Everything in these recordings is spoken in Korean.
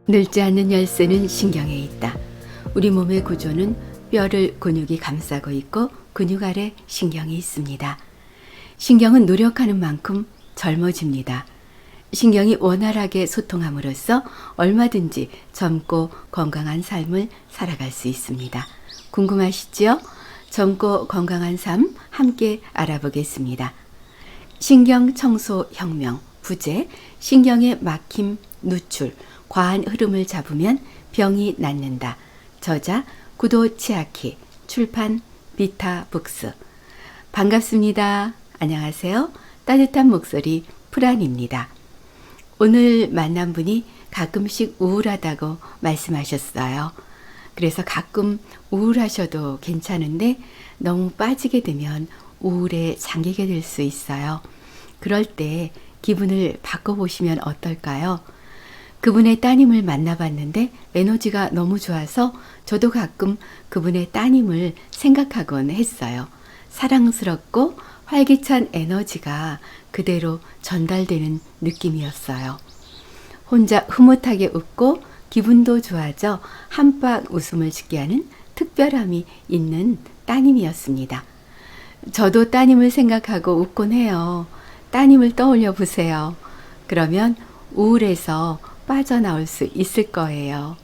늙지 않는 열쇠는 신경에 있다. 우리 몸의 구조는 뼈를 근육이 감싸고 있고 근육 아래 신경이 있습니다. 신경은 노력하는 만큼 젊어집니다. 신경이 원활하게 소통함으로써 얼마든지 젊고 건강한 삶을 살아갈 수 있습니다. 궁금하시죠? 젊고 건강한 삶 함께 알아보겠습니다. 신경 청소 혁명, 부제, 신경의 막힘, 누출, 과한 흐름을 잡으면 병이 낫는다. 저자 구도 치아키, 출판 비타북스. 반갑습니다. 안녕하세요. 따뜻한 목소리 프란입니다. 오늘 만난 분이 가끔씩 우울하다고 말씀하셨어요. 그래서 가끔 우울하셔도 괜찮은데 너무 빠지게 되면 우울에 잠기게 될 수 있어요. 그럴 때 기분을 바꿔보시면 어떨까요? 그분의 따님을 만나봤는데 에너지가 너무 좋아서 저도 가끔 그분의 따님을 생각하곤 했어요. 사랑스럽고 활기찬 에너지가 그대로 전달되는 느낌이었어요. 혼자 흐뭇하게 웃고 기분도 좋아져 한박 웃음을 짓게 하는 특별함이 있는 따님이었습니다. 저도 따님을 생각하고 웃곤 해요. 따님을 떠올려 보세요. 그러면 우울해서 빠져나올 수 있을 거예요.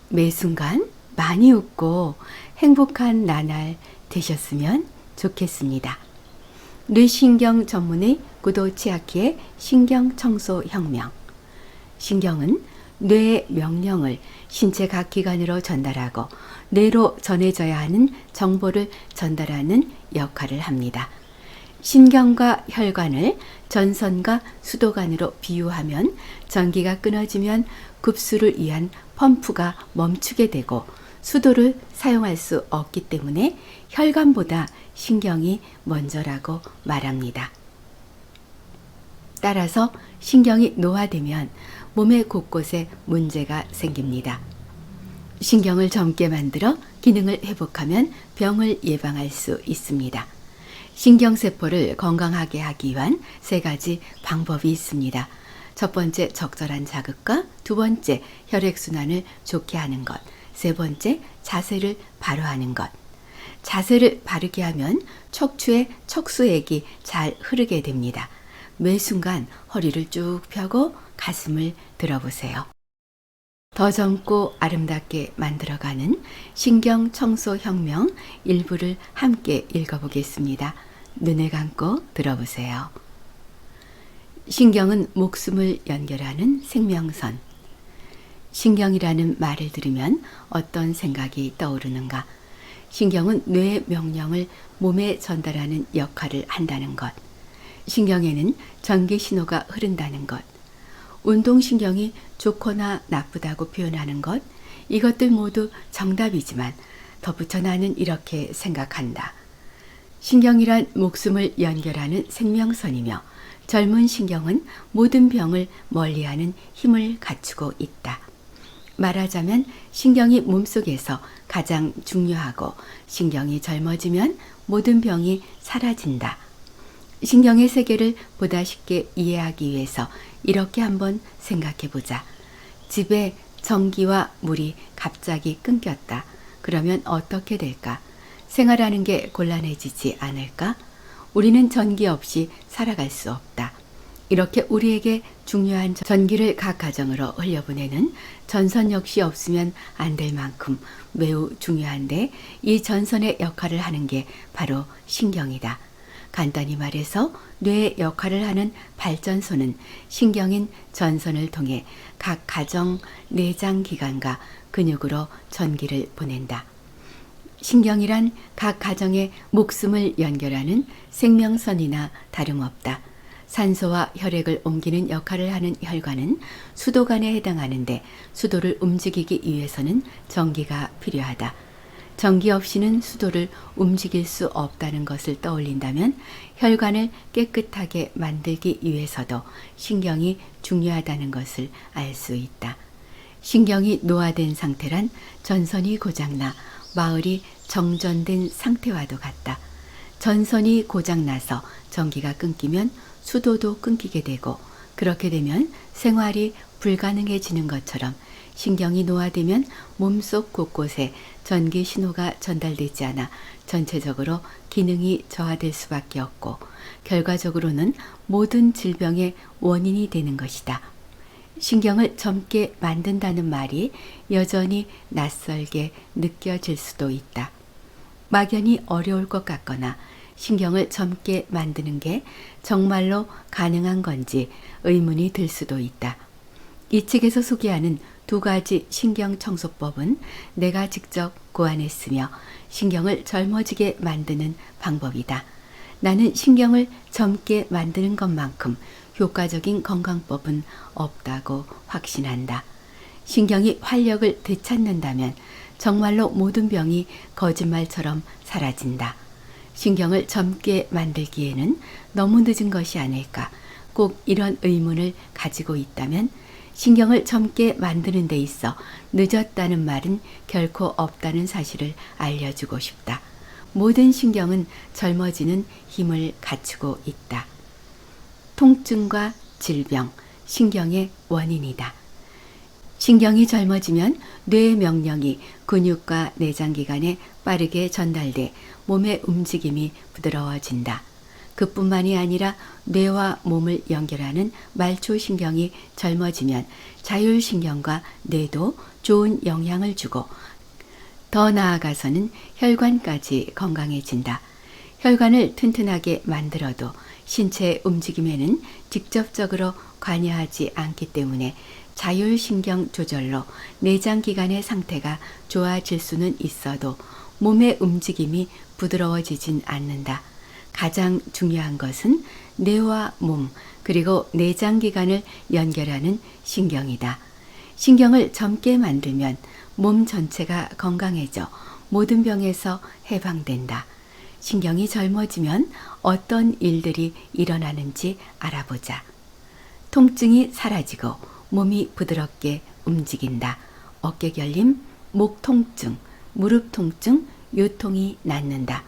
매 순간 많이 웃고 행복한 나날 되셨으면 좋겠습니다. 뇌신경 전문의 구도 치아키의 신경 청소 혁명. 신경은 뇌의 명령을 신체 각 기관으로 전달하고 뇌로 전해져야 하는 정보를 전달하는 역할을 합니다. 신경과 혈관을 전선과 수도관으로 비유하면 전기가 끊어지면 급수를 위한 펌프가 멈추게 되고 수도를 사용할 수 없기 때문에 혈관보다 신경이 먼저라고 말합니다. 따라서 신경이 노화되면 몸의 곳곳에 문제가 생깁니다. 신경을 젊게 만들어 기능을 회복하면 병을 예방할 수 있습니다. 신경세포를 건강하게 하기 위한 3가지 방법이 있습니다. 첫 번째, 적절한 자극과 두 번째, 혈액순환을 좋게 하는 것, 세 번째, 자세를 바로 하는 것. 자세를 바르게 하면 척추에 척수액이 잘 흐르게 됩니다. 매 순간 허리를 쭉 펴고 가슴을 들어보세요. 더 젊고 아름답게 만들어가는 신경 청소 혁명 일부를 함께 읽어보겠습니다. 눈을 감고 들어보세요. 신경은 목숨을 연결하는 생명선. 신경이라는 말을 들으면 어떤 생각이 떠오르는가? 신경은 뇌의 명령을 몸에 전달하는 역할을 한다는 것. 신경에는 전기 신호가 흐른다는 것. 운동신경이 좋거나 나쁘다고 표현하는 것, 이것들 모두 정답이지만 덧붙여 나는 이렇게 생각한다. 신경이란 목숨을 연결하는 생명선이며 젊은 신경은 모든 병을 멀리하는 힘을 갖추고 있다. 말하자면 신경이 몸속에서 가장 중요하고 신경이 젊어지면 모든 병이 사라진다. 신경의 세계를 보다 쉽게 이해하기 위해서 이렇게 한번 생각해 보자. 집에 전기와 물이 갑자기 끊겼다. 그러면 어떻게 될까? 생활하는 게 곤란해지지 않을까? 우리는 전기 없이 살아갈 수 없다. 이렇게 우리에게 중요한 전기를 각 가정으로 흘려보내는 전선 역시 없으면 안 될 만큼 매우 중요한데 이 전선의 역할을 하는 게 바로 신경이다. 간단히 말해서 뇌의 역할을 하는 발전소는 신경인 전선을 통해 각 가정 내장 기관과 근육으로 전기를 보낸다. 신경이란 각 가정의 목숨을 연결하는 생명선이나 다름없다. 산소와 혈액을 옮기는 역할을 하는 혈관은 수도관에 해당하는데 수도를 움직이기 위해서는 전기가 필요하다. 전기 없이는 수도를 움직일 수 없다는 것을 떠올린다면 혈관을 깨끗하게 만들기 위해서도 신경이 중요하다는 것을 알 수 있다. 신경이 노화된 상태란 전선이 고장나 마을이 정전된 상태와도 같다. 전선이 고장나서 전기가 끊기면 수도도 끊기게 되고 그렇게 되면 생활이 불가능해지는 것처럼 신경이 노화되면 몸속 곳곳에 전기 신호가 전달되지 않아 전체적으로 기능이 저하될 수밖에 없고 결과적으로는 모든 질병의 원인이 되는 것이다. 신경을 젊게 만든다는 말이 여전히 낯설게 느껴질 수도 있다. 막연히 어려울 것 같거나 신경을 젊게 만드는 게 정말로 가능한 건지 의문이 들 수도 있다. 이 책에서 소개하는 두 가지 신경 청소법은 내가 직접 고안했으며 신경을 젊어지게 만드는 방법이다. 나는 신경을 젊게 만드는 것만큼 효과적인 건강법은 없다고 확신한다. 신경이 활력을 되찾는다면 정말로 모든 병이 거짓말처럼 사라진다. 신경을 젊게 만들기에는 너무 늦은 것이 아닐까 꼭 이런 의문을 가지고 있다면 신경을 젊게 만드는 데 있어 늦었다는 말은 결코 없다는 사실을 알려주고 싶다. 모든 신경은 젊어지는 힘을 갖추고 있다. 통증과 질병, 신경의 원인이다. 신경이 젊어지면 뇌의 명령이 근육과 내장기관에 빠르게 전달돼 몸의 움직임이 부드러워진다. 그뿐만이 아니라 뇌와 몸을 연결하는 말초신경이 젊어지면 자율신경과 뇌도 좋은 영향을 주고 더 나아가서는 혈관까지 건강해진다. 혈관을 튼튼하게 만들어도 신체 움직임에는 직접적으로 관여하지 않기 때문에 자율신경 조절로 내장기관의 상태가 좋아질 수는 있어도 몸의 움직임이 부드러워지진 않는다. 가장 중요한 것은 뇌와 몸 그리고 내장기관을 연결하는 신경이다. 신경을 젊게 만들면 몸 전체가 건강해져 모든 병에서 해방된다. 신경이 젊어지면 어떤 일들이 일어나는지 알아보자. 통증이 사라지고 몸이 부드럽게 움직인다. 어깨 결림, 목 통증, 무릎 통증, 요통이 낫는다.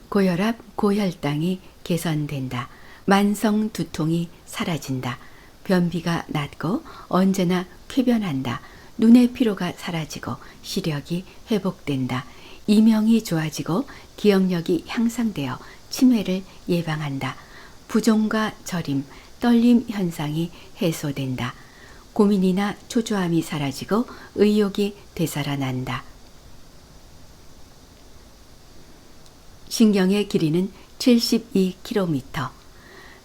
고혈압, 고혈당이 개선된다. 만성 두통이 사라진다. 변비가 낫고 언제나 쾌변한다. 눈의 피로가 사라지고 시력이 회복된다. 이명이 좋아지고 기억력이 향상되어 치매를 예방한다. 부종과 저림, 떨림 현상이 해소된다. 고민이나 초조함이 사라지고 의욕이 되살아난다. 신경의 길이는 72km.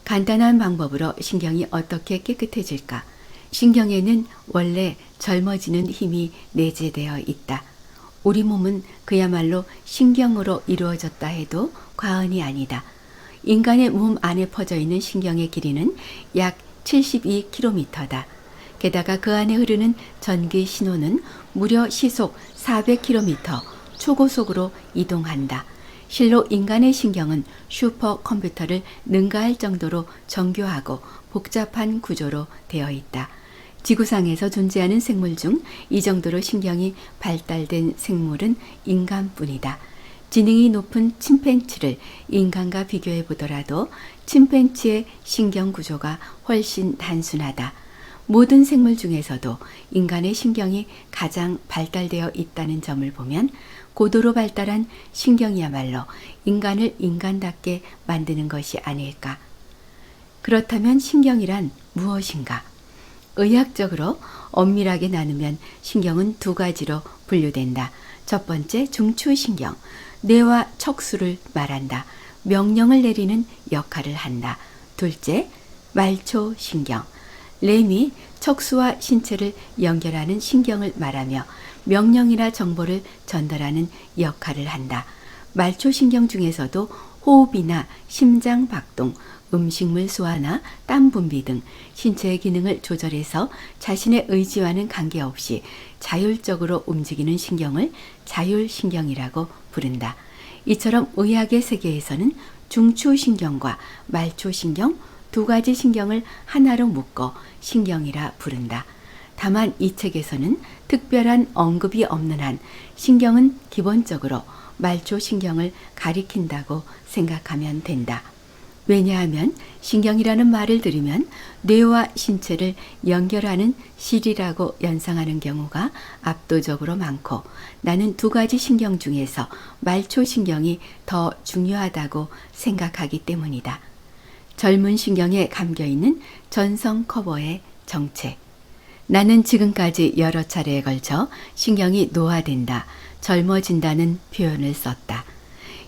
간단한 방법으로 신경이 어떻게 깨끗해질까? 신경에는 원래 젊어지는 힘이 내재되어 있다. 우리 몸은 그야말로 신경으로 이루어졌다 해도 과언이 아니다. 인간의 몸 안에 퍼져 있는 신경의 길이는 약 72km다. 게다가 그 안에 흐르는 전기 신호는 무려 시속 400km 초고속으로 이동한다. 실로 인간의 신경은 슈퍼컴퓨터를 능가할 정도로 정교하고 복잡한 구조로 되어 있다. 지구상에서 존재하는 생물 중 이 정도로 신경이 발달된 생물은 인간뿐이다. 지능이 높은 침팬치를 인간과 비교해 보더라도 침팬치의 신경 구조가 훨씬 단순하다. 모든 생물 중에서도 인간의 신경이 가장 발달되어 있다는 점을 보면 고도로 발달한 신경이야말로 인간을 인간답게 만드는 것이 아닐까. 그렇다면 신경이란 무엇인가? 의학적으로 엄밀하게 나누면 신경은 두 가지로 분류된다. 첫 번째, 중추신경, 뇌와 척수를 말한다. 명령을 내리는 역할을 한다. 둘째, 말초신경, 램이 척수와 신체를 연결하는 신경을 말하며 명령이나 정보를 전달하는 역할을 한다. 말초신경 중에서도 호흡이나 심장 박동, 음식물 소화나 땀 분비 등 신체의 기능을 조절해서 자신의 의지와는 관계없이 자율적으로 움직이는 신경을 자율신경이라고 부른다. 이처럼 의학의 세계에서는 중추신경과 말초신경 두 가지 신경을 하나로 묶어 신경이라 부른다. 다만 이 책에서는 특별한 언급이 없는 한 신경은 기본적으로 말초신경을 가리킨다고 생각하면 된다. 왜냐하면 신경이라는 말을 들으면 뇌와 신체를 연결하는 실이라고 연상하는 경우가 압도적으로 많고 나는 두 가지 신경 중에서 말초신경이 더 중요하다고 생각하기 때문이다. 젊은 신경에 감겨있는 전성 커버의 정체. 나는 지금까지 여러 차례에 걸쳐 신경이 노화된다, 젊어진다는 표현을 썼다.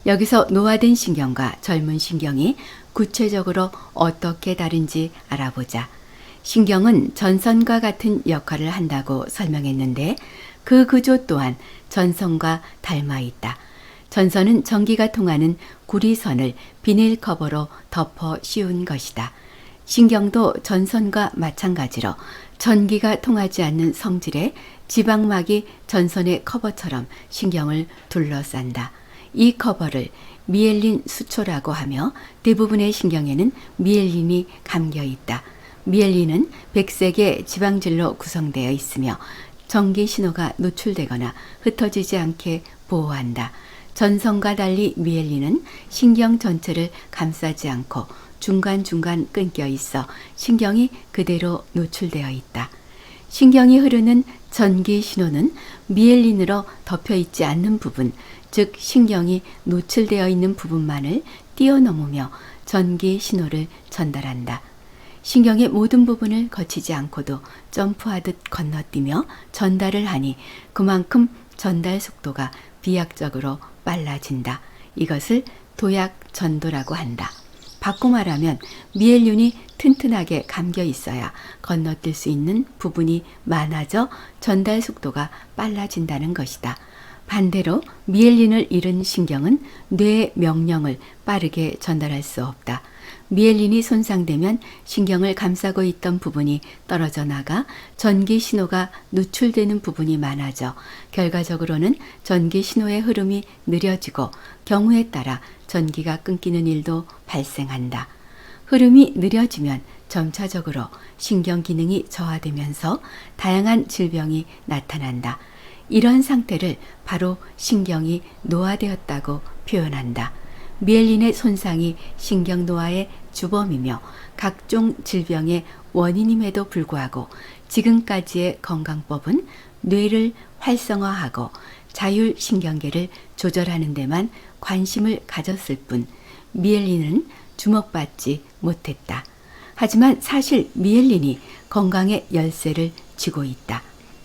여기서 노화된 신경과 젊은 신경이 구체적으로 어떻게 다른지 알아보자. 신경은 전선과 같은 역할을 한다고 설명했는데 그 구조 또한 전선과 닮아 있다. 전선은 전기가 통하는 구리선을 비닐 커버로 덮어 씌운 것이다. 신경도 전선과 마찬가지로 전기가 통하지 않는 성질의 지방막이 전선의 커버처럼 신경을 둘러싼다. 이 커버를 미엘린 수초라고 하며 대부분의 신경에는 미엘린이 감겨 있다. 미엘린은 백색의 지방질로 구성되어 있으며 전기 신호가 노출되거나 흩어지지 않게 보호한다. 전선과 달리 미엘린은 신경 전체를 감싸지 않고 중간중간 끊겨 있어 신경이 그대로 노출되어 있다. 신경이 흐르는 전기 신호는 미엘린으로 덮여 있지 않는 부분, 즉 신경이 노출되어 있는 부분만을 뛰어넘으며 전기 신호를 전달한다. 신경의 모든 부분을 거치지 않고도 점프하듯 건너뛰며 전달을 하니 그만큼 전달 속도가 비약적으로 빨라진다. 이것을 도약 전도라고 한다. 바꿔 말하면 미엘륜이 튼튼하게 감겨 있어야 건너뛸 수 있는 부분이 많아져 전달 속도가 빨라진다는 것이다. 반대로 미엘린을 잃은 신경은 뇌의 명령을 빠르게 전달할 수 없다. 미엘린이 손상되면 신경을 감싸고 있던 부분이 떨어져 나가 전기 신호가 누출되는 부분이 많아져 결과적으로는 전기 신호의 흐름이 느려지고 경우에 따라 전기가 끊기는 일도 발생한다. 흐름이 느려지면 점차적으로 신경 기능이 저하되면서 다양한 질병이 나타난다. 이런 상태를 바로 신경이 노화되었다고 표현한다. 미엘린의 손상이 신경 노화의 주범이며 각종 질병의 원인임에도 불구하고 지금까지의 건강법은 뇌를 활성화하고 자율신경계를 조절하는 데만 관심을 가졌을 뿐 미엘린은 주목받지 못했다. 하지만 사실 미엘린이 건강의 열쇠를 쥐고 있다.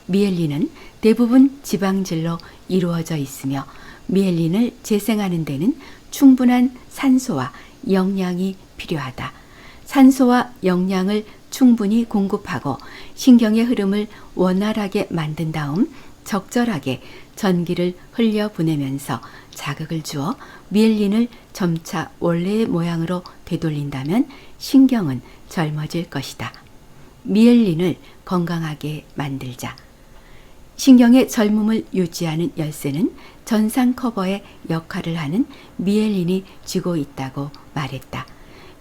미엘린은 대부분 지방질로 이루어져 있으며 미엘린을 재생하는 데는 충분한 산소와 영양이 필요하다. 산소와 영양을 충분히 공급하고 신경의 흐름을 원활하게 만든 다음 적절하게 전기를 흘려보내면서 자극을 주어 미엘린을 점차 원래의 모양으로 되돌린다면 신경은 젊어질 것이다. 미엘린을 건강하게 만들자. 신경의 젊음을 유지하는 열쇠는 전상 커버의 역할을 하는 미엘린이 쥐고 있다고 말했다.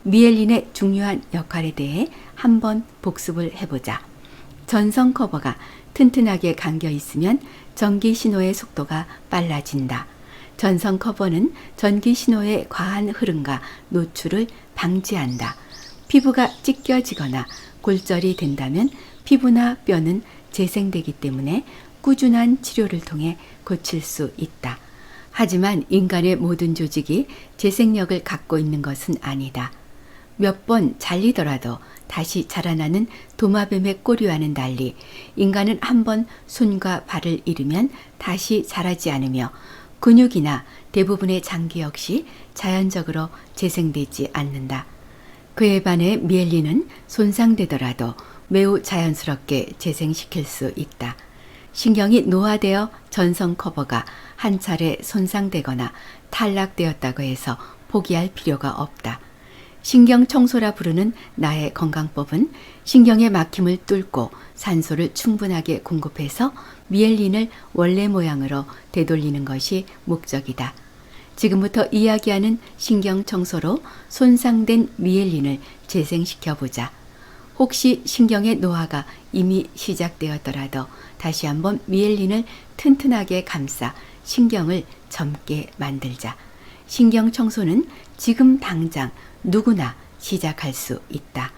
미엘린의 중요한 역할에 대해 한번 복습을 해보자. 전선 커버가 튼튼하게 감겨 있으면 전기 신호의 속도가 빨라진다. 전선 커버는 전기 신호의 과한 흐름과 노출을 방지한다. 피부가 찢겨지거나 골절이 된다면 피부나 뼈는 재생되기 때문에 꾸준한 치료를 통해 고칠 수 있다. 하지만 인간의 모든 조직이 재생력을 갖고 있는 것은 아니다. 몇 번 잘리더라도 다시 자라나는 도마뱀의 꼬리와는 달리 인간은 한번 손과 발을 잃으면 다시 자라지 않으며 근육이나 대부분의 장기 역시 자연적으로 재생되지 않는다. 그에 반해 미엘린은 손상되더라도 매우 자연스럽게 재생시킬 수 있다. 신경이 노화되어 전선 커버가 한 차례 손상되거나 탈락되었다고 해서 포기할 필요가 없다. 신경 청소라 부르는 나의 건강법은 신경의 막힘을 뚫고 산소를 충분하게 공급해서 미엘린을 원래 모양으로 되돌리는 것이 목적이다. 지금부터 이야기하는 신경 청소로 손상된 미엘린을 재생시켜보자. 혹시 신경의 노화가 이미 시작되었더라도 다시 한번 미엘린을 튼튼하게 감싸 신경을 젊게 만들자. 신경 청소는 지금 당장 누구나 시작할 수 있다.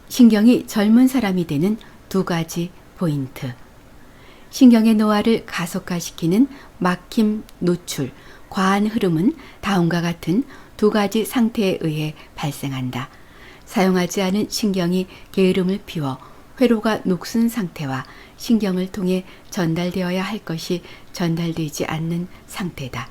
신경이 젊은 사람이 되는 두 가지 포인트. 신경의 노화를 가속화시키는 막힘, 노출, 과한 흐름은 다음과 같은 두 가지 상태에 의해 발생한다. 사용하지 않은 신경이 게으름을 피워 회로가 녹슨 상태와 신경을 통해 전달되어야 할 것이 전달되지 않는 상태다.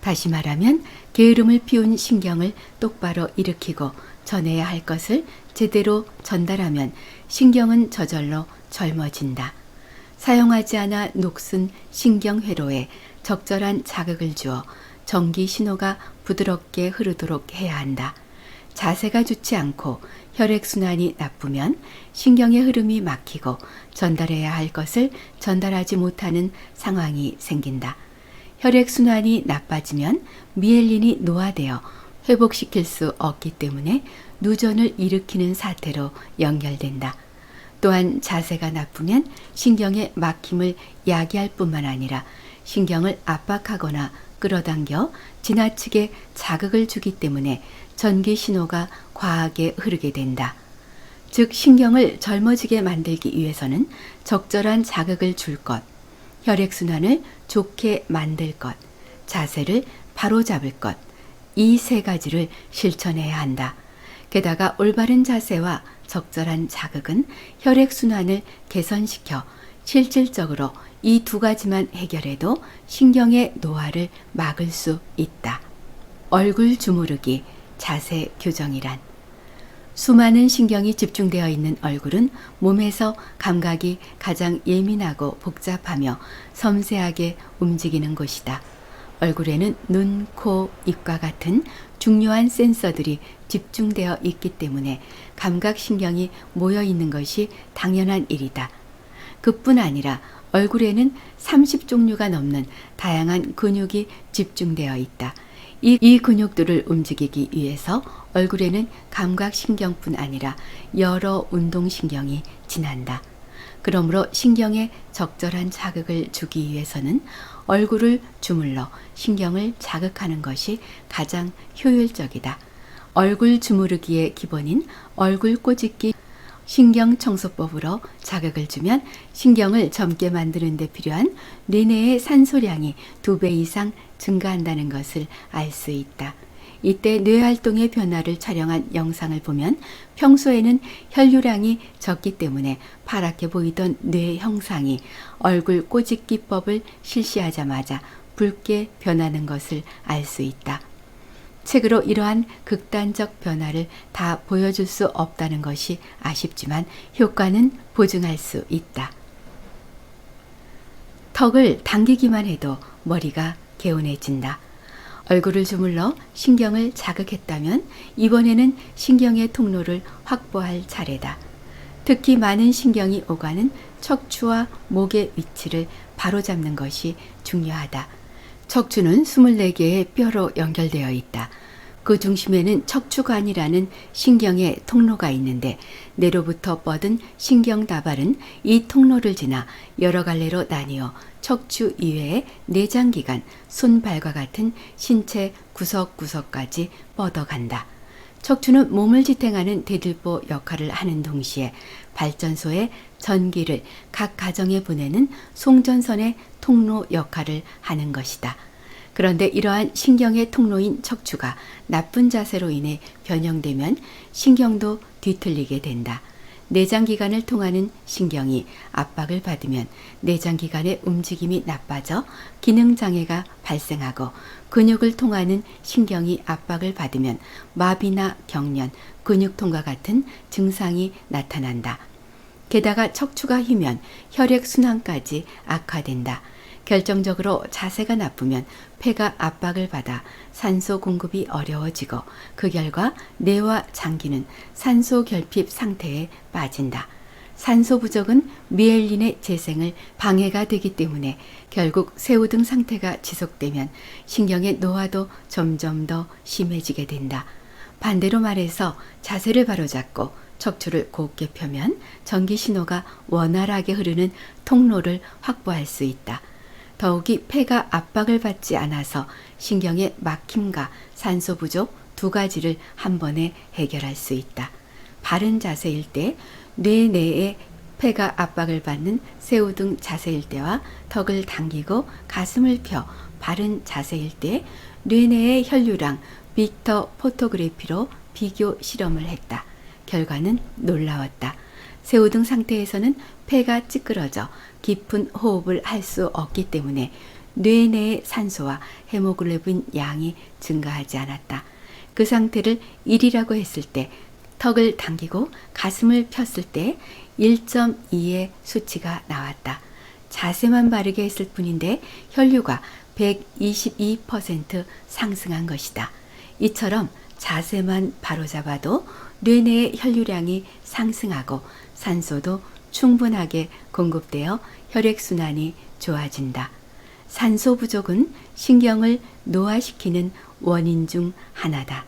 다시 말하면 게으름을 피운 신경을 똑바로 일으키고 전해야 할 것을 제대로 전달하면 신경은 저절로 젊어진다. 사용하지 않아 녹슨 신경회로에 적절한 자극을 주어 전기 신호가 부드럽게 흐르도록 해야 한다. 자세가 좋지 않고 혈액순환이 나쁘면 신경의 흐름이 막히고 전달해야 할 것을 전달하지 못하는 상황이 생긴다. 혈액순환이 나빠지면 미엘린이 노화되어 회복시킬 수 없기 때문에 누전을 일으키는 사태로 연결된다. 또한 자세가 나쁘면 신경의 막힘을 야기할 뿐만 아니라 신경을 압박하거나 끌어당겨 지나치게 자극을 주기 때문에 전기 신호가 과하게 흐르게 된다. 즉 신경을 젊어지게 만들기 위해서는 적절한 자극을 줄 것, 혈액순환을 좋게 만들 것, 자세를 바로잡을 것, 이 세 가지를 실천해야 한다. 게다가 올바른 자세와 적절한 자극은 혈액순환을 개선시켜 실질적으로 이 두 가지만 해결해도 신경의 노화를 막을 수 있다. 얼굴 주무르기, 자세 교정이란 수많은 신경이 집중되어 있는 얼굴은 몸에서 감각이 가장 예민하고 복잡하며 섬세하게 움직이는 곳이다. 얼굴에는 눈, 코, 입과 같은 중요한 센서들이 집중되어 있기 때문에 감각신경이 모여 있는 것이 당연한 일이다. 그뿐 아니라 얼굴에는 30종류가 넘는 다양한 근육이 집중되어 있다. 이 근육들을 움직이기 위해서 얼굴에는 감각신경뿐 아니라 여러 운동신경이 지난다. 그러므로 신경에 적절한 자극을 주기 위해서는 얼굴을 주물러 신경을 자극하는 것이 가장 효율적이다. 얼굴 주무르기의 기본인 얼굴 꼬집기 신경청소법으로 자극을 주면 신경을 젊게 만드는 데 필요한 뇌내의 산소량이 2배 이상 증가한다는 것을 알 수 있다. 이때 뇌활동의 변화를 촬영한 영상을 보면 평소에는 혈류량이 적기 때문에 파랗게 보이던 뇌 형상이 얼굴 꼬집기법을 실시하자마자 붉게 변하는 것을 알 수 있다. 책으로 이러한 극단적 변화를 다 보여줄 수 없다는 것이 아쉽지만 효과는 보증할 수 있다. 턱을 당기기만 해도 머리가 개운해진다. 얼굴을 주물러 신경을 자극했다면 이번에는 신경의 통로를 확보할 차례다. 특히 많은 신경이 오가는 척추와 목의 위치를 바로잡는 것이 중요하다. 척추는 24개의 뼈로 연결되어 있다. 그 중심에는 척추관이라는 신경의 통로가 있는데 뇌로부터 뻗은 신경다발은 이 통로를 지나 여러 갈래로 나뉘어 척추 이외의 내장기관, 손, 발과 같은 신체 구석구석까지 뻗어간다. 척추는 몸을 지탱하는 대들보 역할을 하는 동시에 발전소에 전기를 각 가정에 보내는 송전선의 통로 역할을 하는 것이다. 그런데 이러한 신경의 통로인 척추가 나쁜 자세로 인해 변형되면 신경도 뒤틀리게 된다. 내장기관을 통하는 신경이 압박을 받으면 내장기관의 움직임이 나빠져 기능장애가 발생하고 근육을 통하는 신경이 압박을 받으면 마비나 경련, 근육통과 같은 증상이 나타난다. 게다가 척추가 휘면 혈액순환까지 악화된다. 결정적으로 자세가 나쁘면 폐가 압박을 받아 산소 공급이 어려워지고 그 결과 뇌와 장기는 산소 결핍 상태에 빠진다. 산소 부족은 미엘린의 재생을 방해가 되기 때문에 결국 새우등 상태가 지속되면 신경의 노화도 점점 더 심해지게 된다. 반대로 말해서 자세를 바로잡고 척추를 곧게 펴면 전기 신호가 원활하게 흐르는 통로를 확보할 수 있다. 더욱이 폐가 압박을 받지 않아서 신경의 막힘과 산소 부족, 두 가지를 한 번에 해결할 수 있다. 바른 자세일 때 뇌 내에 폐가 압박을 받는 새우등 자세일 때와 턱을 당기고 가슴을 펴 바른 자세일 때 뇌 내의 혈류랑 빅터 포토그래피로 비교 실험을 했다. 결과는 놀라웠다. 새우등 상태에서는 폐가 찌그러져 깊은 호흡을 할 수 없기 때문에 뇌 내의 산소와 헤모글로빈 양이 증가하지 않았다. 그 상태를 1이라고 했을 때 턱을 당기고 가슴을 폈을 때 1.2의 수치가 나왔다. 자세만 바르게 했을 뿐인데 혈류가 122% 상승한 것이다. 이처럼 자세만 바로잡아도 뇌 내의 혈류량이 상승하고 산소도 충분하게 공급되어 혈액순환이 좋아진다. 산소 부족은 신경을 노화시키는 원인 중 하나다.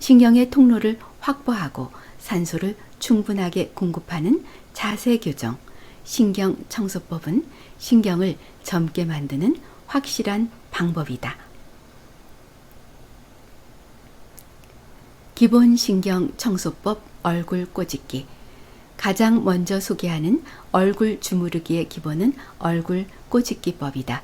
신경의 통로를 확보하고 산소를 충분하게 공급하는 자세 교정, 신경 청소법은 신경을 젊게 만드는 확실한 방법이다. 기본 신경 청소법 얼굴 꼬집기. 가장 먼저 소개하는 얼굴 주무르기의 기본은 얼굴 꼬집기법이다.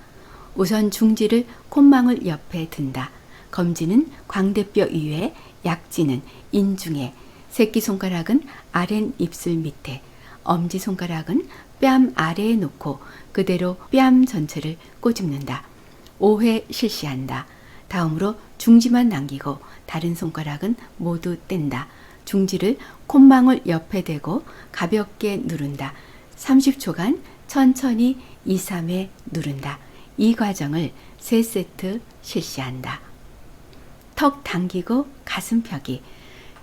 우선 중지를 콧망울 옆에 든다. 검지는 광대뼈 위에, 약지는 인중에, 새끼손가락은 아랫 입술 밑에, 엄지손가락은 뺨 아래에 놓고 그대로 뺨 전체를 꼬집는다. 5회 실시한다. 다음으로 중지만 남기고 다른 손가락은 모두 뗀다. 중지를 콧망울 옆에 대고 가볍게 누른다. 30초간 천천히 2, 3회 누른다. 이 과정을 3세트 실시한다. 턱 당기고 가슴 펴기.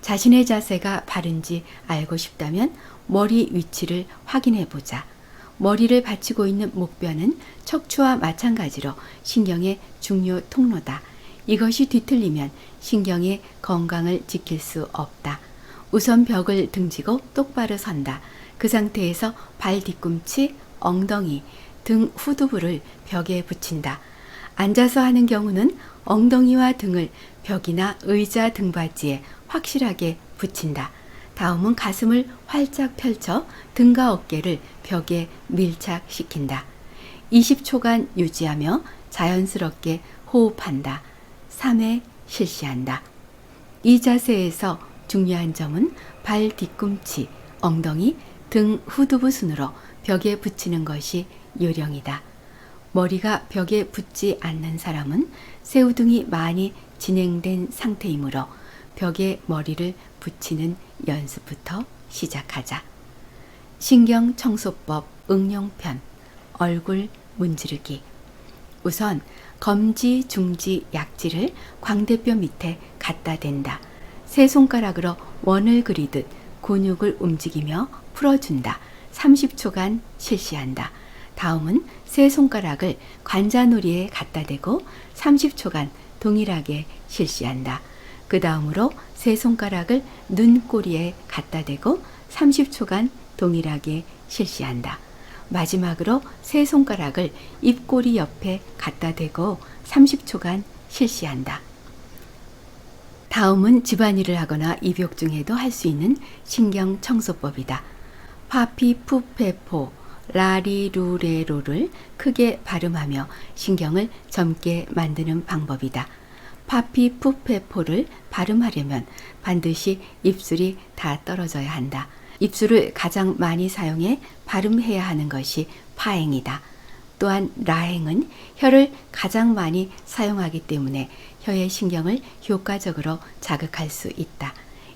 자신의 자세가 바른지 알고 싶다면 머리 위치를 확인해 보자. 머리를 받치고 있는 목뼈는 척추와 마찬가지로 신경의 중요 통로다. 이것이 뒤틀리면 신경의 건강을 지킬 수 없다. 우선 벽을 등지고 똑바로 선다. 그 상태에서 발 뒤꿈치, 엉덩이, 등 후두부를 벽에 붙인다. 앉아서 하는 경우는 엉덩이와 등을 벽이나 의자 등받이에 확실하게 붙인다. 다음은 가슴을 활짝 펼쳐 등과 어깨를 벽에 밀착시킨다. 20초간 유지하며 자연스럽게 호흡한다. 3회 실시한다. 이 자세에서 중요한 점은 발 뒤꿈치, 엉덩이, 등 후두부 순으로 벽에 붙이는 것이 요령이다. 머리가 벽에 붙지 않는 사람은 새우등이 많이 진행된 상태이므로 벽에 머리를 붙이는 연습부터 시작하자. 신경청소법 응용편 얼굴 문지르기. 우선 검지, 중지, 약지를 광대뼈 밑에 갖다 댄다. 세 손가락으로 원을 그리듯 근육을 움직이며 풀어준다. 30초간 실시한다. 다음은 세 손가락을 관자놀이에 갖다 대고 30초간 동일하게 실시한다. 그 다음으로 세 손가락을 눈꼬리에 갖다 대고 30초간 동일하게 실시한다. 마지막으로 세 손가락을 입꼬리 옆에 갖다 대고 30초간 실시한다. 다음은 집안일을 하거나 입욕 중에도 할 수 있는 신경청소법이다. 파피푸페포 라리루레로를 크게 발음하며 신경을 젊게 만드는 방법이다. 파피푸페포를 발음하려면 반드시 입술이 다 떨어져야 한다. 입술을 가장 많이 사용해 발음해야 하는 것이 파행이다. 또한 라행은 혀를 가장 많이 사용하기 때문에 혀의 신경을 효과적으로 자극할 수 있다.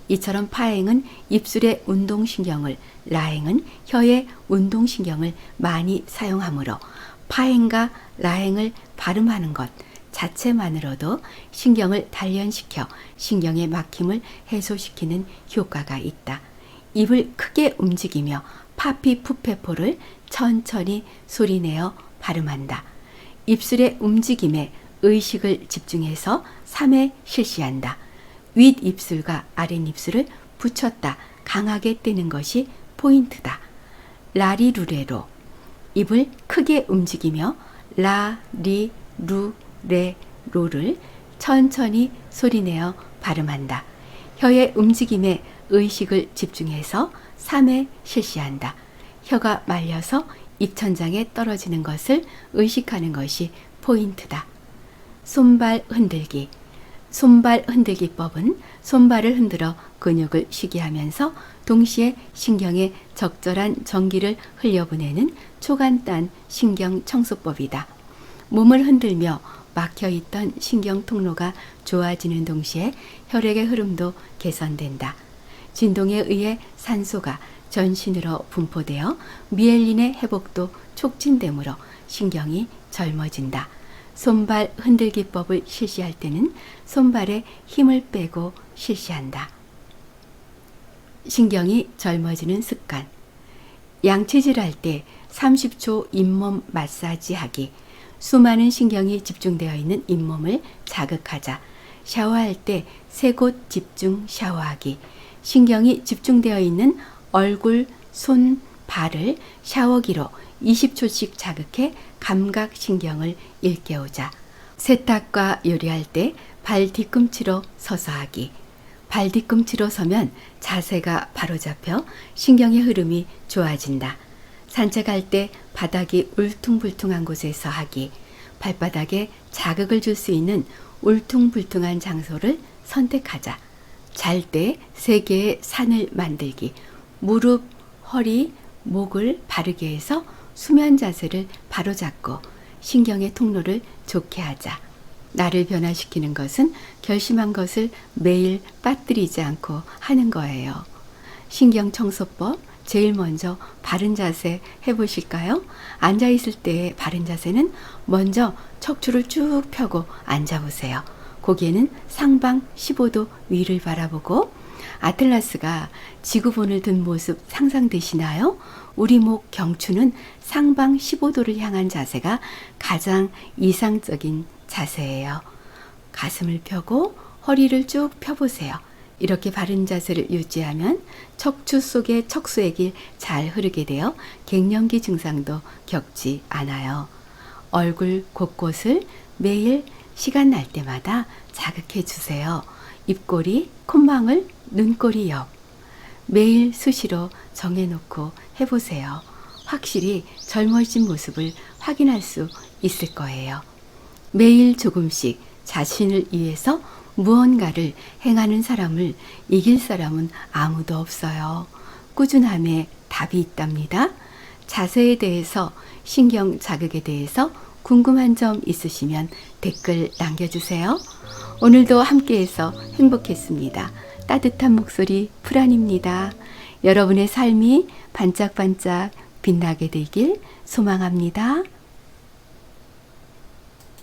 이처럼 파행은 입술의 운동신경을, 라행은 혀의 운동신경을 많이 사용하므로 파행과 라행을 발음하는 것 자체만으로도 신경을 단련시켜 신경의 막힘을 해소시키는 효과가 있다. 입을 크게 움직이며 파피푸페포를 천천히 소리내어 발음한다. 입술의 움직임에 의식을 집중해서 3회 실시한다. 윗입술과 아랫입술을 붙였다 강하게 떼는 것이 포인트다. 라리루레로. 입을 크게 움직이며 라, 리, 루, 레, 로를 천천히 소리내어 발음한다. 혀의 움직임에 의식을 집중해서 3회 실시한다. 혀가 말려서 입천장에 떨어지는 것을 의식하는 것이 포인트다. 손발 흔들기. 손발 흔들기법은 손발을 흔들어 근육을 쉬게 하면서 동시에 신경에 적절한 전기를 흘려보내는 초간단 신경 청소법이다. 몸을 흔들며 막혀있던 신경 통로가 좋아지는 동시에 혈액의 흐름도 개선된다. 진동에 의해 산소가 전신으로 분포되어 미엘린의 회복도 촉진되므로 신경이 젊어진다. 손발 흔들기법을 실시할 때는 손발에 힘을 빼고 실시한다. 신경이 젊어지는 습관. 양치질할 때 30초 잇몸 마사지 하기. 수많은 신경이 집중되어 있는 잇몸을 자극하자. 샤워할 때 3곳 집중 샤워하기. 신경이 집중되어 있는 얼굴, 손, 발을 샤워기로 20초씩 자극해 감각신경을 일깨우자. 세탁과 요리할 때 발 뒤꿈치로 서서 하기. 발 뒤꿈치로 서면 자세가 바로잡혀 신경의 흐름이 좋아진다. 산책할 때 바닥이 울퉁불퉁한 곳에서 하기. 발바닥에 자극을 줄 수 있는 울퉁불퉁한 장소를 선택하자. 잘 때 3개의 산을 만들기. 무릎, 허리, 목을 바르게 해서 수면 자세를 바로잡고 신경의 통로를 좋게 하자. 나를 변화시키는 것은 결심한 것을 매일 빠뜨리지 않고 하는 거예요. 신경청소법 제일 먼저 바른 자세 해보실까요? 앉아있을 때의 바른 자세는 먼저 척추를 쭉 펴고 앉아보세요. 고개는 상방 15도 위를 바라보고 아틀라스가 지구본을 든 모습 상상되시나요? 우리 목 경추는 상방 15도를 향한 자세가 가장 이상적인 자세예요. 가슴을 펴고 허리를 쭉 펴보세요. 이렇게 바른 자세를 유지하면 척추 속의 척수액이 잘 흐르게 되어 갱년기 증상도 겪지 않아요. 얼굴 곳곳을 매일 시간 날 때마다 자극해 주세요. 입꼬리, 콧망울, 눈꼬리 옆. 매일 수시로 정해놓고 해보세요. 확실히 젊어진 모습을 확인할 수 있을 거예요. 매일 조금씩 자신을 위해서 무언가를 행하는 사람을 이길 사람은 아무도 없어요. 꾸준함에 답이 있답니다. 자세에 대해서, 신경 자극에 대해서 궁금한 점 있으시면 댓글 남겨주세요. 오늘도 함께해서 행복했습니다. 따뜻한 목소리 프란입니다. 여러분의 삶이 반짝반짝 빛나게 되길 소망합니다.